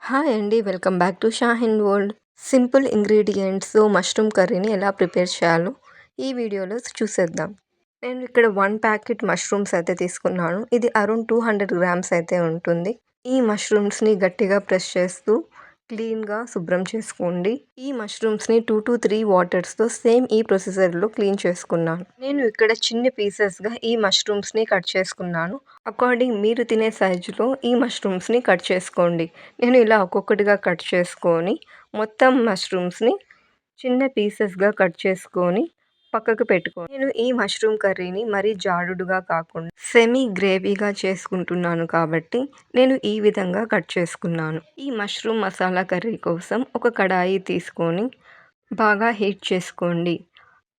Hi అండి. Welcome back to Shaheen world. Simple ఇంగ్రీడియంట్స్‌తో mushroom కర్రీని ఎలా ప్రిపేర్ చేయాలో ఈ వీడియోలో చూసేద్దాం. నేను ఇక్కడ 1 ప్యాకెట్ మష్రూమ్స్ అయితే తీసుకున్నాను. ఇది అరౌండ్ 200 గ్రామ్స్ అయితే ఉంటుంది. ఈ మష్రూమ్స్‌ని గట్టిగా ప్రెస్ చేస్తూ క్లీన్‌గా శుభ్రం చేసుకోండి. ఈ మష్రూమ్స్‌ని 2-3 వాటర్స్‌తో సేమ్ ఈ ప్రొసీజర్‌లో క్లీన్ చేసుకున్నాను. నేను ఇక్కడ చిన్న పీసెస్‌గా ఈ మష్రూమ్స్‌ని కట్ చేసుకున్నాను. అకార్డింగ్ మీరు తినే సైజులో ఈ మష్రూమ్స్‌ని కట్ చేసుకోండి. నేను ఇలా ఒక్కొక్కటిగా కట్ చేసుకొని మొత్తం మష్రూమ్స్‌ని చిన్న పీసెస్‌గా కట్ చేసుకొని పక్కకు పెట్టుకోండి. నేను ఈ మష్రూమ్ కర్రీని మరీ జారుడుగా కాకుండా సెమీ గ్రేవీగా చేసుకుంటున్నాను కాబట్టి నేను ఈ విధంగా కట్ చేసుకున్నాను. ఈ మష్రూమ్ మసాలా కర్రీ కోసం ఒక కడాయి తీసుకొని బాగా హీట్ చేసుకోండి.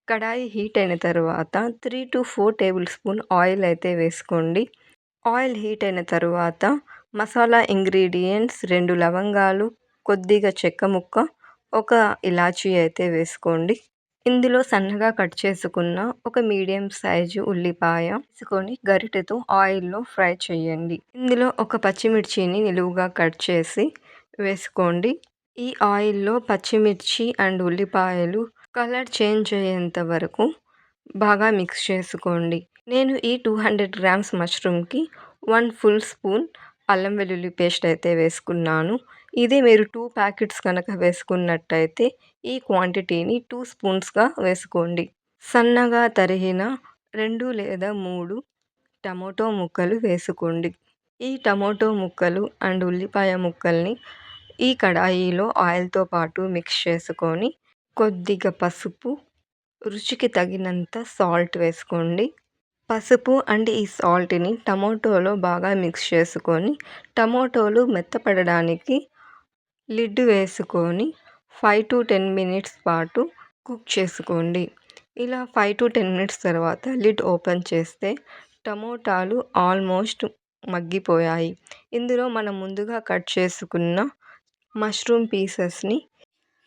కడాయి హీట్ అయిన తర్వాత 3-4 టేబుల్ స్పూన్ ఆయిల్ అయితే వేసుకోండి. ఆయిల్ హీట్ అయిన తరువాత మసాలా ఇంగ్రీడియంట్స్ 2 లవంగాలు, కొద్దిగా చెక్క ముక్క, ఒక ఇలాచీ అయితే వేసుకోండి. ఇందులో సన్నగా కట్ చేసుకున్న ఒక మీడియం సైజు ఉల్లిపాయ వేసుకొని గరిటెతో ఆయిల్‌లో ఫ్రై చేయండి. ఇందులో ఒక పచ్చిమిర్చిని నిలువుగా కట్ చేసి వేసుకోండి. ఈ ఆయిల్‌లో పచ్చిమిర్చి అండ్ ఉల్లిపాయలు కలర్ చేంజ్ అయ్యేంత వరకు బాగా మిక్స్ చేసుకోండి. నేను ఈ 200 గ్రామ్స్ మష్రూమ్‌కి 1 ఫుల్ స్పూన్ అల్లం వెల్లుల్లి పేస్ట్ అయితే వేసుకున్నాను. ఇదే మీరు 2 ప్యాకెట్స్ కనుక వేసుకున్నట్టయితే ఈ క్వాంటిటీని 2 స్పూన్స్‌గా వేసుకోండి. సన్నగా తరిగిన 2 లేదా 3 టమోటో ముక్కలు వేసుకోండి. ఈ టమోటో ముక్కలు అండ్ ఉల్లిపాయ ముక్కల్ని ఈ కడాయిలో ఆయిల్‌తో పాటు మిక్స్ చేసుకొని కొద్దిగా పసుపు, రుచికి తగినంత సాల్ట్ వేసుకోండి. పసుపు అండ్ ఈ సాల్ట్‌ని టమోటోలో బాగా మిక్స్ చేసుకొని టమోటోలు మెత్తపడడానికి లిడ్ వేసుకొని 5-10 మినిట్స్ పాటు కుక్ చేసుకోండి. ఇలా 5-10 మినిట్స్ తర్వాత లిడ్ ఓపెన్ చేస్తే టమోటాలు ఆల్మోస్ట్ మగ్గిపోయాయి. ఇందులో మనం ముందుగా కట్ చేసుకున్న మష్రూమ్ పీసెస్‌ని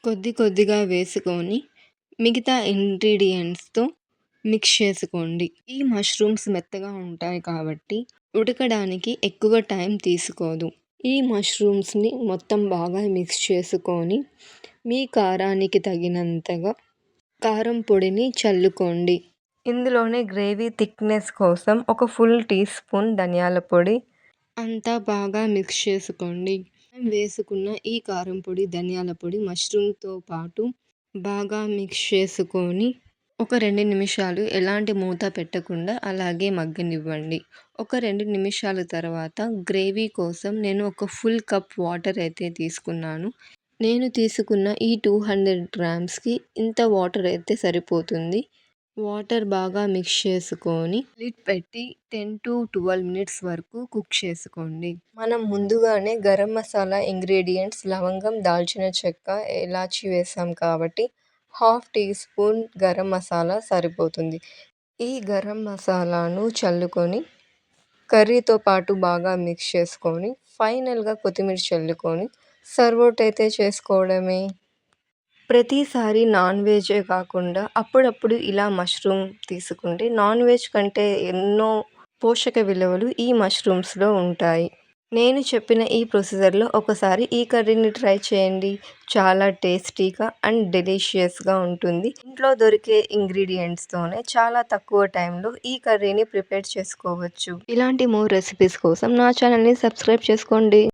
కొద్దిగా వేసుకొని మిగతా ఇంగ్రీడియంట్స్‌తో మిక్స్ చేసుకోండి. ఈ మష్రూమ్స్ మెత్తగా ఉంటాయి కాబట్టి ఉడకడానికి ఎక్కువ టైం తీసుకోదు. ఈ మష్రూమ్స్‌ని మొత్తం బాగా మిక్స్ చేసుకొని మీ కారానికి తగినంతగా కారం పొడిని చల్లుకోండి. ఇందులోనే గ్రేవీ థిక్‌నెస్ కోసం ఒక ఫుల్ టీ స్పూన్ ధనియాల పొడి అంతా బాగా మిక్స్ చేసుకోండి. వేసుకున్న ఈ కారం పొడి, ధనియాల పొడి మష్రూమ్‌తో పాటు బాగా మిక్స్ చేసుకొని ఒక 2 నిమిషాలు ఎలాంటి మూత పెట్టకుండా అలాగే మగ్గనివ్వండి. ఒక 2 నిమిషాల తర్వాత గ్రేవీ కోసం నేను ఒక ఫుల్ కప్ వాటర్ అయితే తీసుకున్నాను. నేను తీసుకున్న ఈ 200 గ్రామ్స్‌కి ఇంత వాటర్ అయితే సరిపోతుంది. వాటర్ బాగా మిక్స్ చేసుకొని లిడ్ పెట్టి 10-12 మినిట్స్ వరకు కుక్ చేసుకోండి. మనం ముందుగానే గరం మసాలా ఇంగ్రీడియంట్స్ లవంగం, దాల్చిన చెక్క, ఇలాచీ వేసాం కాబట్టి half teaspoon garam masala సరిపోతుంది. ఈ గరం మసాలాను చల్లుకొని కర్రీతో పాటు బాగా మిక్స్ చేసుకొని ఫైనల్‌గా కొత్తిమీర చల్లుకొని సర్వ్ అవుట్ అయితే చేసుకోవడమే. ప్రతిసారి నాన్ వెజే కాకుండా అప్పుడప్పుడు ఇలా మష్రూమ్ తీసుకుంటే నాన్ వెజ్ కంటే ఎన్నో పోషక విలువలు ఈ మష్రూమ్స్‌లో ఉంటాయి. నేను చెప్పిన ఈ ప్రొసీజర్‌లో ఒకసారి ఈ కర్రీని ట్రై చేయండి. చాలా టేస్టీగా అండ్ డెలీషియస్‌గా ఉంటుంది. ఇంట్లో దొరికే ఇంగ్రీడియంట్స్‌తోనే చాలా తక్కువ టైంలో ఈ కర్రీని ప్రిపేర్ చేసుకోవచ్చు. ఇలాంటి మోర్ రెసిపీస్ కోసం నా ఛానల్‌ని సబ్స్క్రైబ్ చేసుకోండి.